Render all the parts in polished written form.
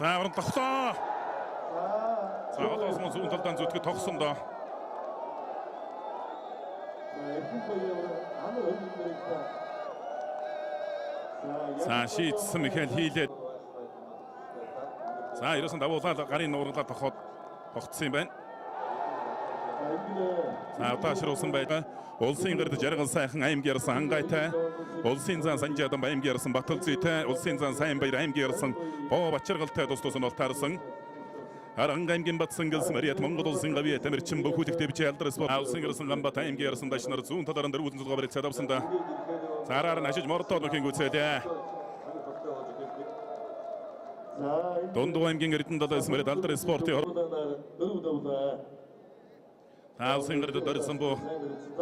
За уран тоглоо. За олоосмон зүүн талдаа зүтгэж тогсон доо. За шийдсэн Михаил хийлээд. За ерөөсөн давуулаад гарын нуурлаа тогтсон юм байна. За одоо шируусан байгаа. Улсын гэрд жаргал сайхан аймгийн ярсан хангайтай. Улсын зан Санжаадан аймгийн ярсан Баталзүйтэй. Улсын зан Сайнбаяр аймгийн ярсан Боо Бачаргалтай тус тус нь таарсан. Аранга аймгийн Батсан гэлс Мариат Монгол улсын гавья тамирчин бүхүүлэх дэвжээ алдар спорт. Улсын ярсан Ганбат аймгийн ярсан дашнаар зүүн талаараа дөрвөлн цулгаа барьцаад авсанда. Цаараар нь ашиж мордоод нөхөн гүцээлээ. Дундуу аймгийн Эрдэнэ далаас Мариат алдар спортын Улсын гэрд дөрсөн буу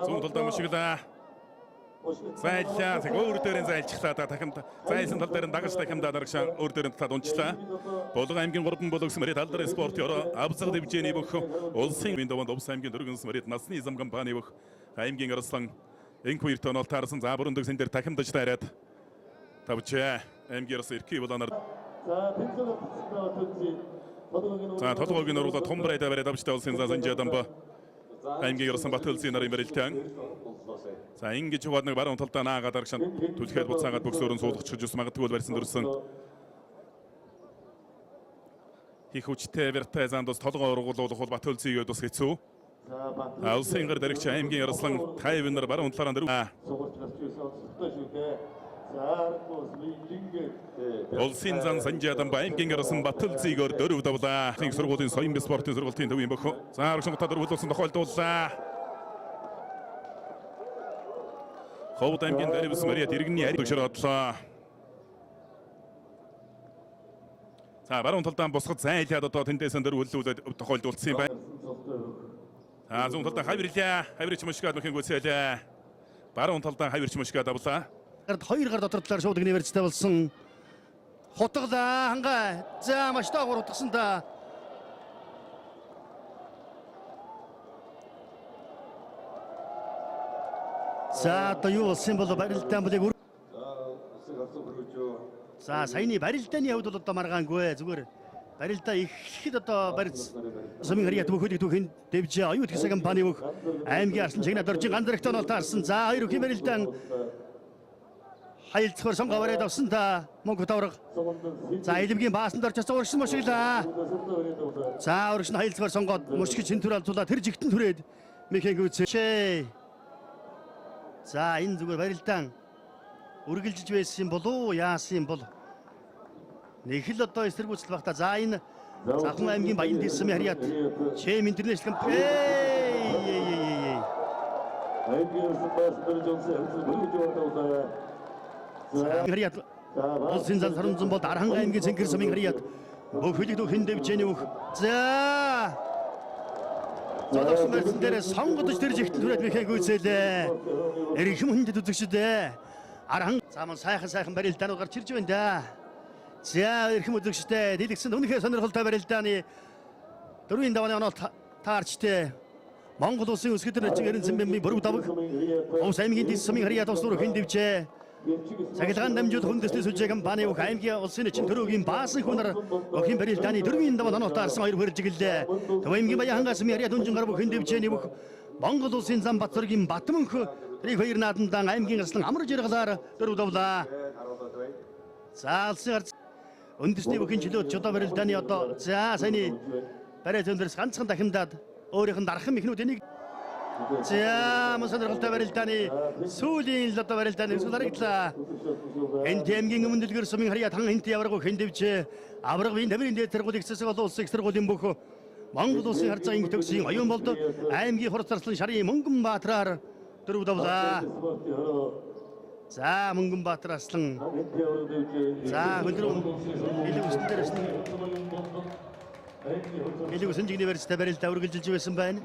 зүүн талдаа мушиглаа. Зайлаа өөр дээрэн зайлчглаа дахин зайлсан тал дээр нь дагаж дахимдаа дарагшаа өөр дээрэн татаад унчлаа. Булган аймгийн 3 булгс Мариат алдар спортын авцаг дэвжээний бүх улсын даванд Увс аймгийн дөргөнс Мариат насны зам компани бүх аймгийн Арслан Энквирт онол таарсан за бүрэн дэгсэн дээр дахимдаж таарад тавчаа аймгийн Арс эрхий буланаар за толгойг нуруулаад томбрайд бариад авчтай улсын Санжаадан ба аймгийн Ярсан Баталзын нарын барилтан. За ингэж хуваад нэг баруун талдаа наагаад аргашаа түлхээд буцаагаад бөксөрөн суулгачих жус магадгүй барьсан дөрсөн. Хих хүчтэй вертай зандос толгой ургуулуулах бол Баталзыг өдөөс хэцүү. Улсын гэр дэрэгч аймгийн Ярслан тайвнаар баруун талаараа дөрөв. Улсын зан Санжаадан аймгийн Ярсан Баталзыг дөрөв давлаа. Их сургуулийн соён спортын сургуулийн төвийн бохоо. За аргашаа дөрвөлсөн тохиолдууллаа. Ховд аймгийн Даривс Мариат иргэний ариг шородлоо. За баруун талдаа босгод зайлаад одоо тэндээсэн дөрвөлүүлээд тохиолдуулсан юм байна. За зүүн талдаа хавирч мушгаад нөхөн гүцээлээ. Баруун талдаа хавирч мушгаад авлаа. Хоёр гар дотор талаар шууд университет болсон. Хотглаа хангай. За маш доогуур утгасан да. За одоо юу болсон бол барилдаан бүлэг. За саяны барилдааны хувьд бол одоо маргаангүй зүгээр. Барилдаа ихэд одоо барьц сумын харьяат бүхэлд түүхэн дэвжээ оюут гэсэн компани бүх аймгийн Арслан чигнад оржин гандрагтаа нь таарсан. За хоёр өхийн барилдаан хайлцгаар сонгоо бариад авсан та Монгол тавраг. За илэмгийн баасанд орж цаа урагш мушиглаа. За урагш нь хайлцгаар сонгоод мушиг шинтүр алдуулаа тэр жигтэн түрээд мехэнг үцээ. За энэ зүгээр барилдаан үргэлжлэж байсан болов яасан бол нэг л одоо эсэргүүцэл багта. За энэ Захын аймгийн Баян дэс сумын харьяат Шэм интернэшнл компани харьяат улсын зан Саранзан бол Дархан аймгийн Цэнгэр сумын харьяат бүхэлд хэн дэвжээний бүх. За Зодогсон барьсан дээр сонгодож тэр жигтэн түрээд мехэнг үзээлээ. Эрхэм хүндэд үзэгчдээ. Архан заман сайхан барилдаанууд гарч ирж байна да. За эрхэм үзэгчдээ дэлгэсэн үнэхээр сонирхолтой барилдааны дөрвийн давааны онол таарчтэй. Монгол улсын өсгөдөр жигэрэн бэмбийн бүрэг давг. Увс аймгийн дэс сумын харьяат ус нуур хэн дэвжээ. Цаглагаан дамжуулах үндэсний сүлжээ компани бүх аймгийн улсын эчин төрөгийн баасан хүнээр охин барилдааны дөрвийн давааны онол таарсан хоёр хөржиглээ. Төв аймгийн Баян хангас сумын харьяат дүнжин гар бүх хэн дэвжээний бүх Монгол улсын зам Батцоргийн Батмөнх тэрийг хоёр наадандан аймгийн Арслан амар жаргалаар дөрөв давлаа. За улсын ард үндэсний бүхэн чөлөөт чодоо барилдааны одоо за саяны бариад өндөрс ганцхан дахимдаад өөрийнх нь дархан ихнүүд энийг за сонирхолтой барилдааны сүүлийн л одоо барилдааны өсгөл харагдлаа. Энэ аймгийн өмнө дэлгэр сумын харьяат хан хинт яваргуу хэн дэвжээ. Аврагын тамирын дээд сургуулийн хэсэг олон улсын их сургуулийн бүх Монгол улсын харьцаа инг төгсгийн оюун болд аймгийн Хурц Арслан шарын Мөнгөн Баатраар дөрөв давлаа. За Мөнгөн Баатар Арслан. За өндөр хэлэг үстэн дээрээс хэлэг үсэн университет барилдаа үргэлжилж байсан байна.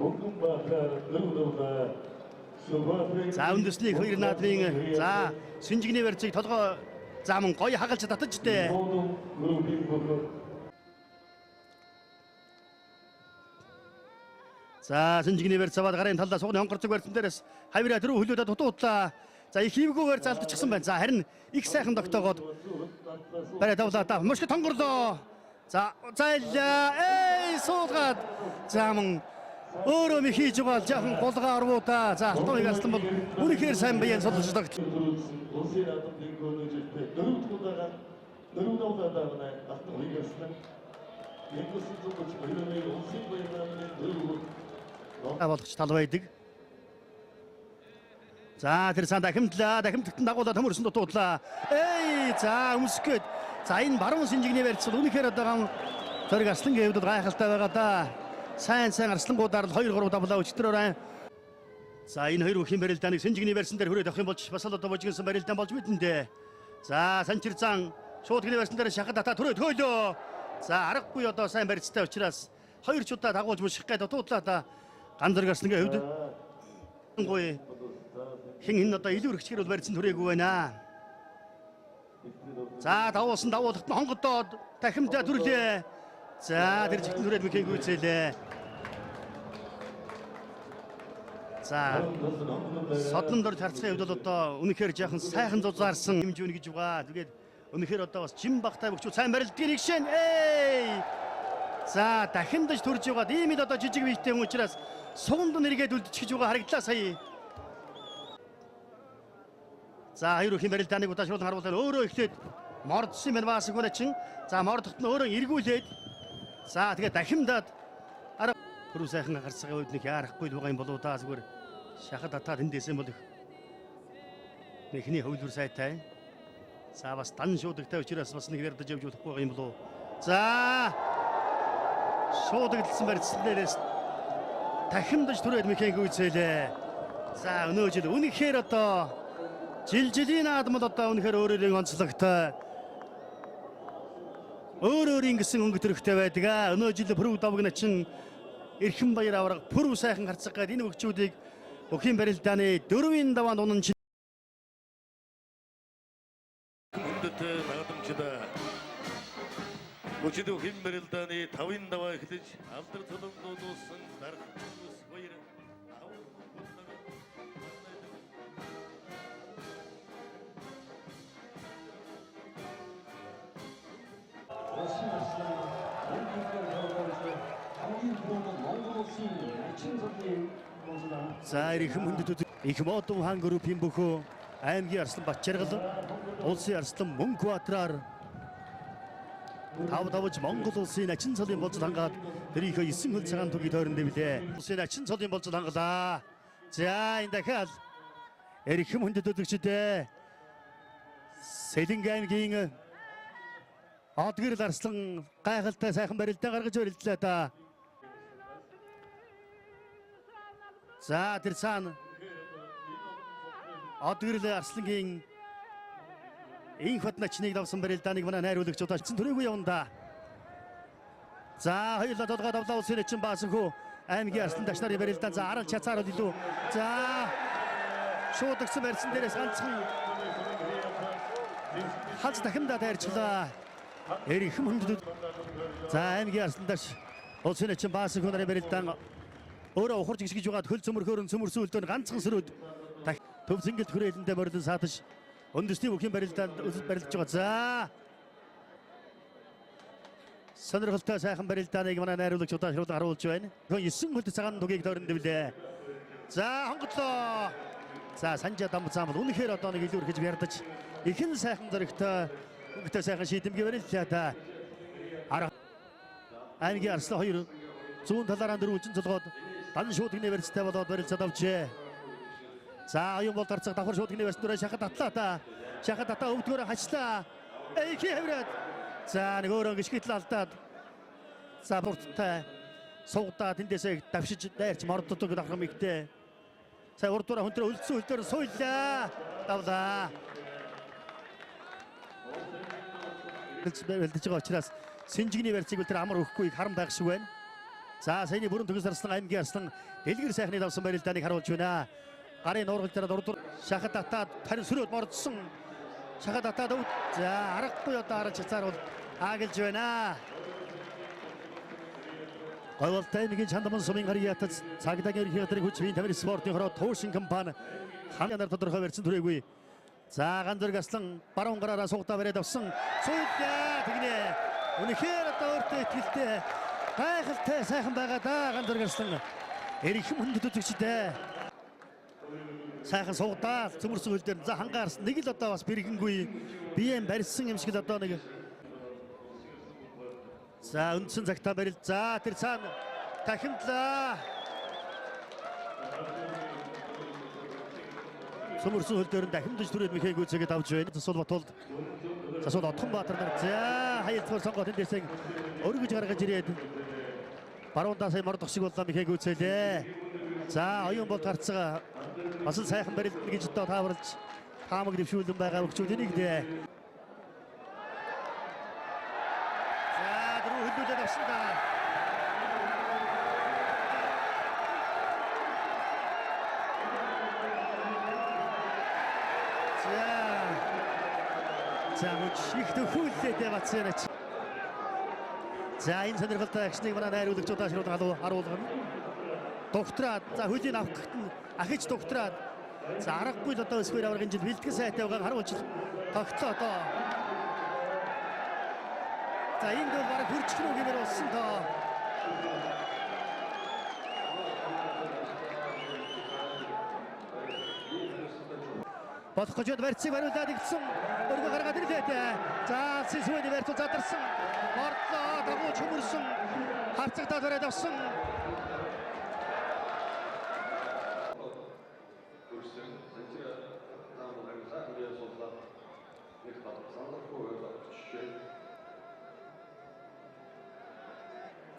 За үндэсний хоёр наадмын за Синжиг университет толгой зааман гоё хагалж татаж дээ. За Синжиг университет гарын талдаа сугны хонгорцог барьсан дээрээс хавираа дөрөв хөлөөдө дутуудлаа. За их хивгүүгээр залдчихсан байна. За харин их сайхан тогтоогоод бариад давлаа та мушиг тонгорлоо. За суулгаад за мөн өөрөө ми хийж байгаа жаахан голгаа орвуудаа. За алтан гарсан бол үнэхээр сайн баян солилцдог. Улсын наадмын гоножтой дөрөв удаагаар алтан гарсан. Янгосын зүгт хоёрын улсын баян наадмын дөрөв болгоч тал байдаг. За тэр сан дахимдтан дагуулаад төмөрсөн дутуудлаа. За өмсгөөд. За энэ баруун Шинжигний барьцал үнэхээр одоо зориг Арслангийн хувьд гайхалтай байгаа да. Сайн арслангуудаар л 2-3 давлаа өчтөрөөр. За энэ хоёр бүхэн барилдааныг Шинжигний барьсан дээр хүрээд авах юм болж бас л одоо божигнсан барилдаан болж мэдэндээ. За Санчирзан шууд гинэ барьсан дээр шахад ата төрөө төөлөө. За аргагүй одоо сайн барьцтай учраас хоёр ч удаа дагуулж муших гээд дуудлаа да. Ганцэрэг Арслангийн хувьд гоё хин одоо илүү өргөчгөр бол барьсан түрээгүй байна. За давуулсан дагуулт нь хонгодоод дахимдаа төрлөө. За тэр жигтэн түрээд мөхийн гүйцээлээ. За Содномдор тарцгийн хувьд бол одоо үнэхээр жаахан сайхан зузаарсан хэмжүүн гэж байгаа. Тэгээд үнэхээр одоо бас жим багтай бөхчүүд сайн барилдгийг шин. За дахимдаж төрж байгаа. Ийм л одоо жижиг биетэй хүн учраас сугамд нэргээд үлдчихэж байгаа харагдлаа сая. За хоёр бүхэн барилдааныг удаа шууд харуулаад өөрөө эхлээд мордсон юм байна баасгүй начин. За мордохт нь өөрөө эргүүлээд. За тэгээд дахимдаад арга пүрэв сайхан гарцгийн үед нэг яарахгүй л байгаа юм болоо да зүгээр шахад татаад эндээсэн бол эхний хөвлөр сайтай. За бас дан шуудагтай учраас бас нэг ярдаж явж болохгүй юм болоо. За шуудагдсан барьцсан дээрээс дахимдаж түрээд механик үйцээлээ. За өнөө жил үнэхээр одоо жилийн наадмал одоо үнэхээр өөрөөрийн онцлогтой өөрийн гэсэн өнгө төрхтэй байдаг. Өнөө жил пүрэв давгначин эрхэм баяр авраг пүрэв сайхан гарцах гээд энэ өгчүүдийг бүхэн барилдааны 4-ийн даваанд унан хүндэт наадамчдаа өчигдөр хэн барилдааны 5-ын даваа эхлэж алдар тулан дуудуулсан дарах хүмүүс баяр За эрхэм хүндэт их модон хаан группийн бөхөө аймгийн Арслан Батчаргал улсын Арслан Мөнхбаатараар тавж Монгол улсын ачин цолын болцол хангаад тэрийнхээ 9 хөл цагаан түгийг тойронд дэвлээ. Улсын ачин цолын болцол хангалаа. За энэ дахиад эрхэм хүндэт өдөгчдөө Сэлэнг аймгийн Одгэрл Арслан гайхалтай сайхан барилдаа гаргаж барилдлаа та. За тэр цаана Одгэрл Арслангийн инх бат начныг давсан барилдааныг манай найруулагч удaalцсан төрөөгүй явна да. За хоёулаа толгой давлаа улсын эчин баасанхүү аймгийн Арслан даш нарын барилдаан за арал чацаар илүү. За шуудагсан барьсан дээрээс ганцхан хац дахимдаа тайрчлаа. Эрхэм хүндэт за аймгийн Арслан даш улсын эчин баасанхүү нарын барилдаан өөрөө ухарч гисгэж байгаа хөл цөмөрхөөрн цөмөрсөн үлдэн ганцхан сөрөөд төв зингэлт хүрээлэндээ морилон саатаж үндэсний бүхэн барилдаанд барилдаж байгаа. За сонирхолтой сайхан барилдааныг манай найруулагч удаашруулан харуулж байна. 9 хөлт цагаан тугийг тойронд дэвлээ. За хонгодлоо. За Санжаа Дамбацаан бол үнэхээр одоо нэг илүү өрхөж ярдаж ихэн сайхан зөрөгтэй өнгөтэй сайхан шийдэмгий барилдаа та. Аймгийн Арслан 2 зүүн талаараа дөрвөлжин цолгоод дан шуудгны барьцтай болоод барилцаад авчээ. За аюун бол тарцаг давхар шуудгны барьцтай шахад татлаа та. Шахад татаа өвдгөөрө хачлаа. Хавраад. За нэг өөрөө гიშгтэл алдаад. За бүрттэй суугдаа тэндээсээ давшиж дайрч морддог давхар мэгтэй. За урдуура хүндрэ үлдсэн үлдээр суулаа. Давлаа. Бэлдэж байгаа учраас Шинжигний барьцыг үлдэр амар өгөхгүй харам байх шиг байна. За саяны бүрэн төгс Арслан аймгийн Арслан дэлгэр сайхны давсан барилдааныг харуулж байна. Гарын нуургал дээр дурдур шахад татаад тарин сөрөөд мордсон. Шахад татаад өв. За аргагүй одоо арга чацаар бол ааглж байна. Гойволтай нэгэн чандаман сумын гарыг ятаж цагдаагийн ерөнхийлөгчийн хүч биеийн тамир спортын хороо туушин компани хамянаар тодорхой барьсан түрээгүй. За Ганцэрэг Арслан баруун гараараа сугтаа бариад авсан. Сүйдээ тэгнэ. Үнэхээр одоо өөртөө итгэлтэй гайхалтай сайхан байгаа даа Ганцаарг Арслан. Эрхэм хүндэт үзэгчдээ. Сайхан суугдаа цөмөрсөн хөл дээр за хангаарсан нэг л одоо бас бэрхэнгүй биеэн барьсан юм шиг л одоо нэг. За үндсэн цагтаа барил. За тэр цаана дахимдлаа. Цөмөрсөн хөл дээр дахимдж түрээд Михаил Гүйцэгээ давж байна. Засвал Батулд. Засвал Отгонбаатар нар за хаялцвар сонгоод эндээсээ өргөж гаргаж ирээд баруундаа сая мордох шиг боллоо Михаил Гүйцэлээ. За оюун болд гарцгаа бас л сайхан барилдана гэж одоо тааварлж таамаг дэвшүүлэн байгаа өгчүүд энийг дээ. За дөрөв хөлдүүлээд авсан да. За мөч их төхүүллээдээ бацсаач. За энэ сонирхолтой агшныг манай найруулагч удаашрууд харуулгана. Доктораад за хөлийн авахт нь ахиж доктораад за аргагүй л одоо өсвөр аваргын жил бэлтгэн сайтай байгаа харуулж тогтлоо одоо. За энэ гол бараг хурцх руу гэмээр болсон тоо. Болох гэж барьцыг бариулаад игдсэн. Өргө гаргаад ирлээ. За Сисвэний барьцуу задарсан. Бордлоо дагуу чөмөрсөн. Харцагтаа төрөөд авсан.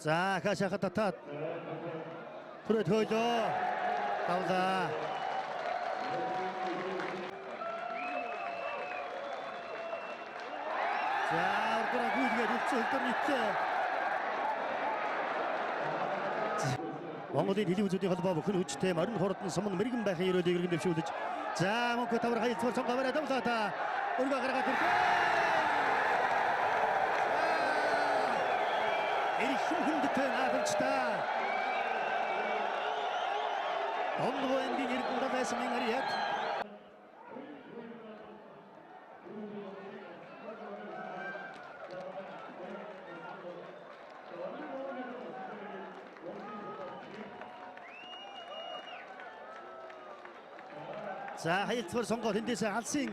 За хашаха татаад түрээд хөөлөө. Тавлаа. За ордоо гүйгээд үлцэн хөлдөр нийтлээ. Монголын хэлийн үзүүдийн холбоо бүхэн хүчтэй морин хурдан сумн мэрэгэн байхын ерөөдийг иргэн дэвшүүлж за мөнхөд тавар хаялцвар цонго бараад авлаа. Өргө гаргаад ирлээ. Эрхэм хүндэтэй наадамжтай. Онлоонгийн иргэн байсан мэнгарият. За хаялцвар сонгоод эндээсээ алсын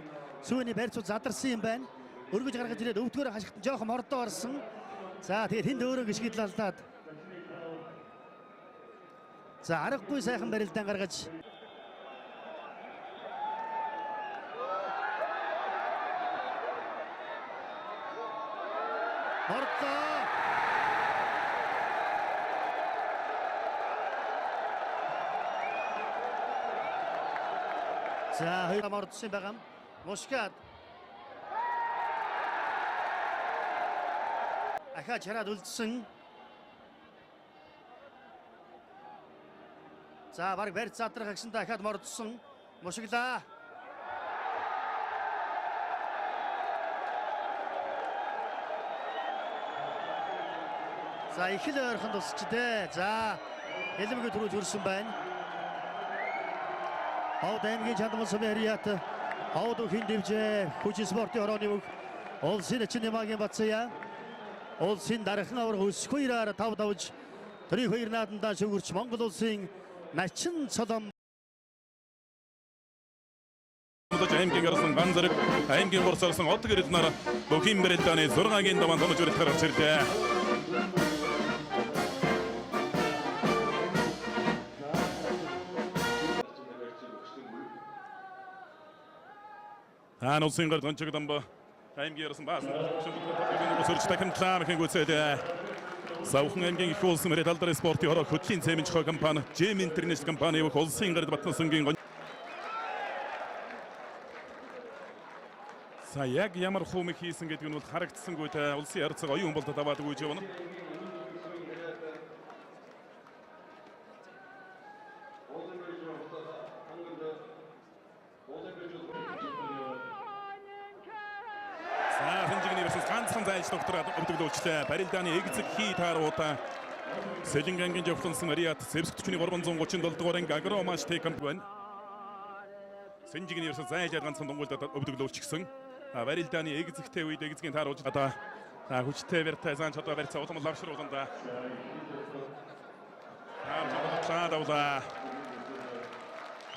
сүүний барьцууд задарсан юм байна. Өргөж гаргаж ирээд өвдгөөр хашигт жоохон мордоо орсон. За тэгээд тэнд өөрөө гიშгэд лалдаад. За аргагүй сайхан барилдаан гаргаж. Мордоо. За хоёр мордсон байгаа. Мушкад. Ахаж хараад үлдсэн. За баг барьц задрах гэсэн дахиад мордсон. Мушглаа. За их л ойрхон тусч дээ. За элемгээ түрүүж өрсөн байна. Хавд аймгийн чандмал сумын хариат хавд өхин дэвжээ хүчин спортын хорооны үг улсын Чинэмагийн Бацая улсын дархан авар хөсгөөрөөр тав давж тэрийг хоёр наадандаа шүгүрч Монгол улсын начин цолом аймгийн гарсан Ганцаарг аймгийн борсорсон од гэрэл нар бүхин барилдааны 6-гийн даван томж өрөлт гаргаж ирлээ. Ан улсын гард гончиг дамба аймгийн ярсан баасан босорч тахимтлаа мэхэн гүйцэлээ. Савхан аймгийн их улсын мөрөд алдар спортын хороо хөтлийн цэмэнч компани Gem International компани бүх улсын гард батнасангийн за яг ямар хуумыг хийсэн гэдэг нь бол харагдсангүй та улсын харьцаг оюун болдод аваад өгөөж явна. ганцхан зайлш доктораад өвдөглүүлжлээ. Барилдааны эгзэг хий тааруута Сэлингангийн жавхлансан Мариат Сэвсгтчний 337 дугаар анги агромаш тэкэмп байна. Сэнжигний ерөөсөө зайлж ганцхан дунгуйлдад өвдөглүүлчихсэн. Барилдааны эгзэгтэй үед эгзгийн тааруулж одоо За хүчтэй вертайсан чадвар барьцаа улам лавшрууланда. Давла.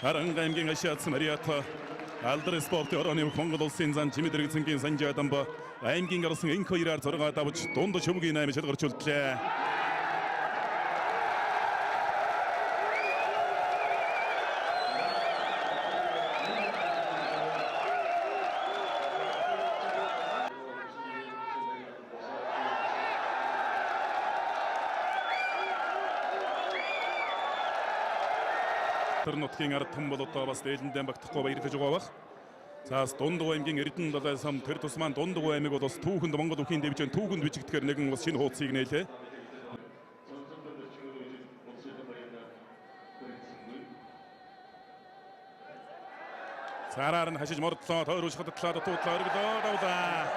Харан аймгийн Ашиац Мариата алдар спортын орооны Монгол улсын зан Жимэдрэг цэнгийн Санжаадамба аймгийн гарсан энх 2-аар 6 давж дунд шөвгийн 8 шалгарч үлдлээ. Тэр нутгийн ард түмэн болоод бас дээлэндээ багтахгүй баярлаж байгаа бах. За Дундгуй аймгийн Эрдэнэ далай сам тэр тусмаа Дундгуй аймаг бол бас түүхэнд Монгол өхийн дэвжэн түүхэнд бичигдэхээр нэгэн бас шинэ хуудсыг нээлээ. Цаараар нь хашиж мордлоо тойруулж хаттлаа дуудлаа өргөлөө давлаа.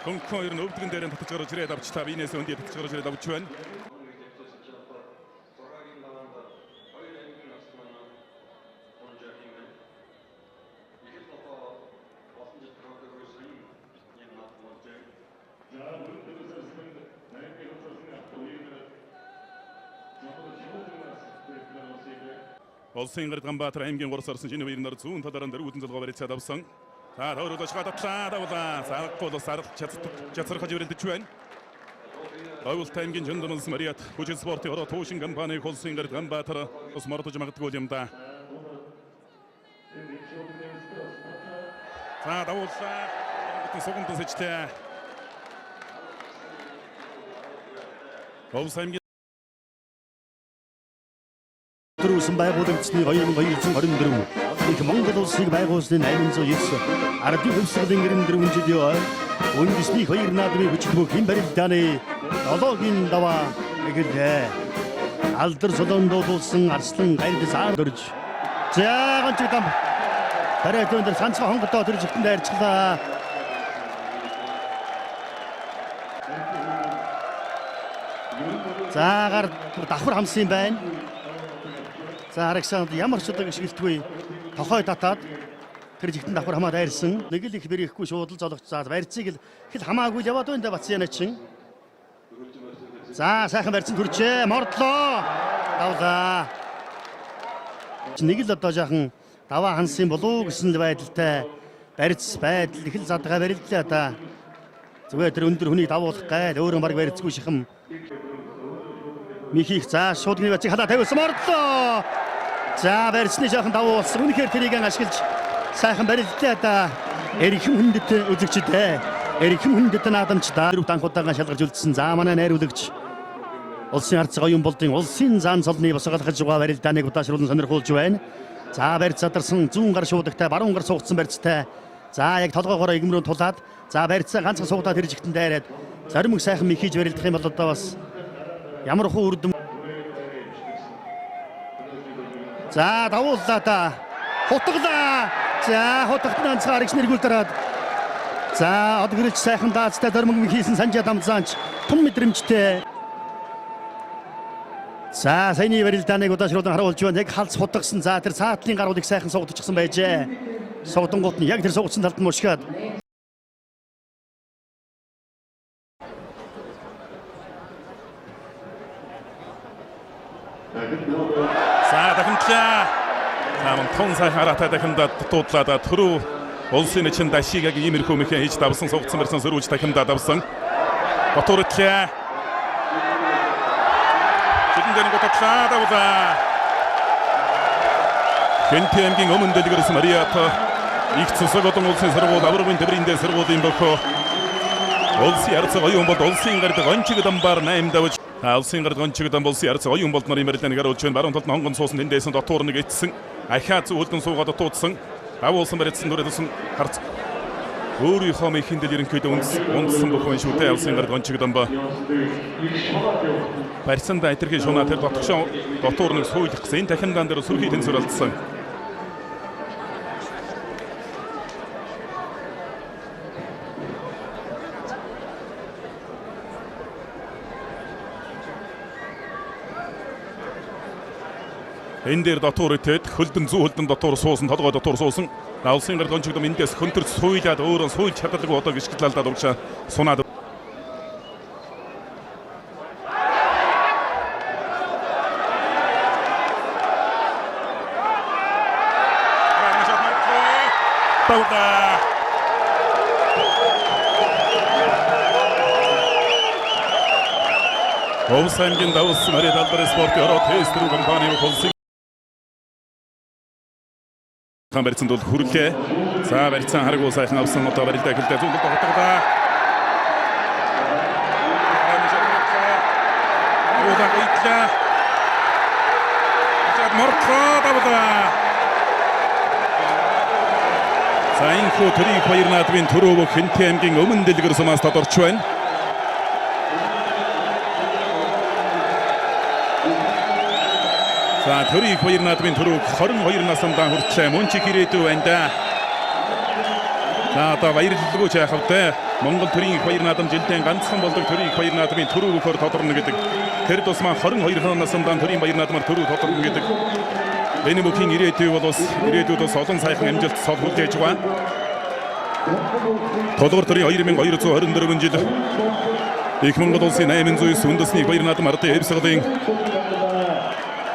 Хөнгөн хоёр нь өвдгөн дээр нь татж гарч ирээд авчлаа. Бинээс өндөр татж гарч ирээд авч байна. Улсын гард Ганбаатар аймгийн 3 сарсан шинэ баярнаар зүүн талаараа дөрвөн залгаа барьцаад авсан. За тойруулж хаттлаа давлаа. Сарахгүй сарх чацархаж өрөлдөж байна. Оюулт аймгийн Жандонс Мариат хүчин спортын ороо туушин компани улсын гард Ганбаатар ус мордож магадгүй юм да. За давуулаа. Согонд сэжтэй. Улсын төрүүлсэн байгуулагчны 2224 их Монгол улсыг байгуулсны 809 ардын хөвсгөлийн 94 жилийн үндэсний хоёр наадмын хүчтэй хэн барилдааны долоогийн даваа эгэлээ алдар солонд дуулсан арслан гайд саадөрж заахан чигдам тариатун дээр санцгаа хонгодоо тэр жигтэн дайрчлаа. Заагаар давхар хамсан юм байна. За Александр ямар ч удааг шигэлтгүй тохой татаад тэр жигтэн давхар хамаа дайрсан. Нэг л их бэрэхгүй шуудал зологч заа барьцыг л хэл хамаагүй яваад байна да Бацяна чин. За сайхан барьцсан төрчээ мордлоо. Давлаа. Нэг л одоо жаахан даваа хансан болов гэсэн байдалтай барьц байдал их л задгаа барилдлаа да. Зүгээр тэр өндөр хүнийг давуулах гай өөрөө баг барьцгүй шихам. Михих за шуудны бацыг хадаа тавьсан мордлоо. За барьцны жаахан давуулсан. Үнэхээр тэрийг ашиглаж сайхан барилдлаа да. Эрхэм хүндэт үзэгчтэй. Эрхэм хүндэт наадамчдаа дөрөв танхудаага шалгарч үлдсэн. За манай найруулагч улсын ард оюун болдын улсын зан цолны босгоолгож байгаа барилдааныг удаашруулан сонирхуулж байна. За барьц задарсан зүүн гар шуудагтай баруун гар суугдсан барьцтай. За яг толгоогоороо игмрүү тулаад за барьцаа ганцхан суугдаад тэр жигтэн дайраад заримг сайхан михиж барилдах юм бол одоо бас ямар хуу үрдэм. За давууллаа да. Хутглаа. За хутагт ганцхан аригч нэргүүл дараад. За одгөрч сайхан даацтай дөрмөг хийсэн Санжаадам заанч тун мэдрэмжтэй. За саяны барилдааныг удаашруулан харуулж байна. Яг халц хутгсан. За тэр цаатлын гаруудыг сайхан суугдчихсан байжээ. Согдонгууд нь яг тэр суугдсан талд нь мушгаад. За дахимтлаа. Хамт тонсай хараатай дахимдаа дуудлаа түрүү улсын чин дашиг яг иймэрхүү мэхэ хийж давсан суугдсан барьсан сөрүүлж дахимдаа давсан. Готууртлаа. Тэдэн готууртлаа давлаа. Хэнтэмгийн өмнө дэлгэрс Мариата их цэсэгодон улсын сургууль аврагын төврөндөө сургуулийн бохоо. Улсын ард оюун болд улсын гард гончиг дамбар 8 давж улсын гард гончиг дам улсын ард оюун болд нарын барилдааны гаруулж байна. Баруун талд хонгон суусан тэндээс дотуур нэг итсэн. Ахаа зөвлөдөн суугаад дутуудсан. Давуулсан барьцсан дүрэсэн харц. Өөрийнхөө мэхэндэл ерөнхийдөө үндсэн бүхэн шүтээ улсын гард гончиг дамба. Барьцсан дайтэрхий шунаа тэр дотгошоо дотуур нэг сууйлах гэсэн дахиндаан дээр сүрхий тэнцвэр алдсан. Энэ дээр дотуур итэд хөлдөн зүү хөлдөн дотуур суусан толгой дотуур суусан улсын гард гончигдом эндээс хөнтөрч суйлаад өөрөө суйлж чадалгүй одоо гიშгэлалдаад угшаа сунаад Овсаймгийн давс морид алдар спорт ороо тестэр компани болсон. Камберцэнд бол хүрлээ. За барьцсан харгуу сайхан авсан одоо барилдаа хөлдөө зүүн талд хотгодаа. Ууда гүйтлээ. Ачаад мортлоо давлаа. За энэ хөө төрийн баяр наадмын төрөв Хэнтэй аймгийн өмнө дэлгэр сумаас тодорч байна. За төрийн баяр наадмын төрөв 22 насндаа хүртлээ мөн ч ирээдүй байна да. За одоо баярлалгүй ч яах вэ? Монгол төрийн баяр наадам жилдээ ганцхан болдог төрийн баяр наадмын төрөв өгөхөөр тодорно гэдэг. Тэр тусмаа 22 наснда төрийн баяр наадмаар төрөв тодорно гэдэг. Энэ бүхэн ирээдүйд бас олон сайхан амжилт сол хүлээж байгаа. Толгор төрийн 2224 жил их Монгол улсын 809 үндэсний баяр наадам ардын эвсгалын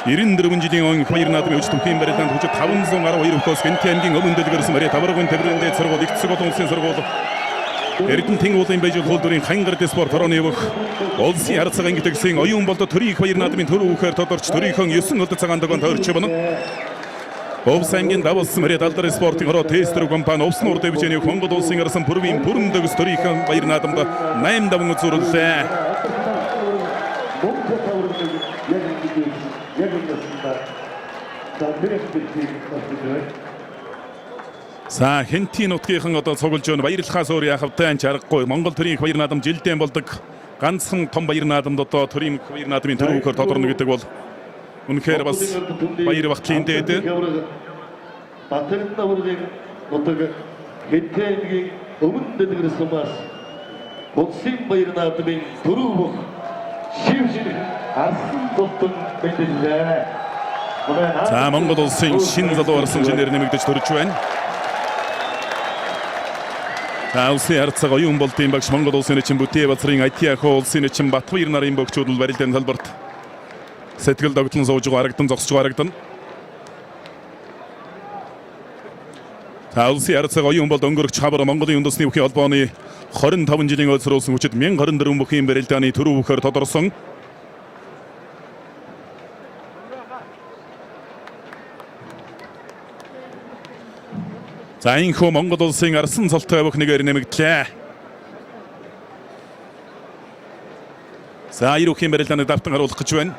94 жилийн он баяр наадмын өч түвхийн барилдаанд хүчит 512 өхөөс Хэнтэй аймгийн өмнө дэлгэрсэн мөрөө таваргын төврийн дэд сургууль ихцэг олон улсын сургууль Эрдэнэтийн уулын байж хуулдурын хангар спорт хорооны өөх улсын ард цагаан гитгсэн оюун болдо төрийн баяр наадмын төрөв өгөхөөр тодорч төрийнхэн 9 удаа цагаан дагоон тойрч байна. Овсаймгийн давс морид алдар спортын хороо тестэр компани Овсын урд дэвжээний Монгол улсын арсан бүрийн бүрэн дэвс төрийнхэн баяр наадамд 8 даван үзүүллээ. За Хэнтийн нутгийнхан одоо цуглж өгн баярлахаас өөр яах вэ? Чаргагүй Монгол төрийн баяр наадам жилдээ болдог ганцхан том баяр наадамд одоо төрийн баяр наадмын төрөв өгөхөөр тодорно гэдэг бол үнэхээр бас баяр багтлын дээд. Батэрэн даврын нутаг Хэнтэй аймгийн өмнө дэлгэр сумаас улсын баяр наадмын төрөв өгөх шившин арсан тултан мэдээлээ. За Монгол улсын шинэ залуу арсан шинээр нэмэгдэж төрж байна. За улсын ард цаг оюун болдын багш Монгол улсын эчин бүтээй бацрын IT ахуй улсын эчин Батбаяр нарын богчууд барилдааны талбарт сэтгэл догтлон сууж байгаа харагдан зогсож байгаа харагдан. За улсын ард цаг оюун болд өнгөрөх хабар Монголын үндэсний бүхий холбооны 25 жилийн ойцруулсан хүчит 1024 бүхий барилдааны төрөв өгөхөөр тодорсон. За энэ хөө Монгол улсын арсан цолтой бүх нэгээр нэмэгдлээ. За ирүүхийн барилдааны давтан харуулах гэж байна.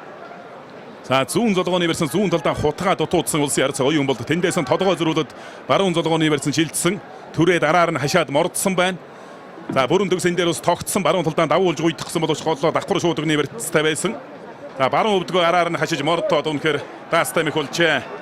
За зүүн золгооны барьсан зүүн талдаа хутгаа дутуудсан улсын ард цаг оюун болд тэндээс нь толгой зөрүүлээд баруун золгооны барьсан шилжсэн түрээ дараар нь хашаад мордсон байна. За бүрэн төгсөн дээр бас тогтсон баруун талдаа давуулж гүйдчихсэн боловч голлоо давхар шуудганы барьцтай байсан. За баруун өвдгөө араар нь хашиж мордтоод үнэхээр даастай мэх болжээ.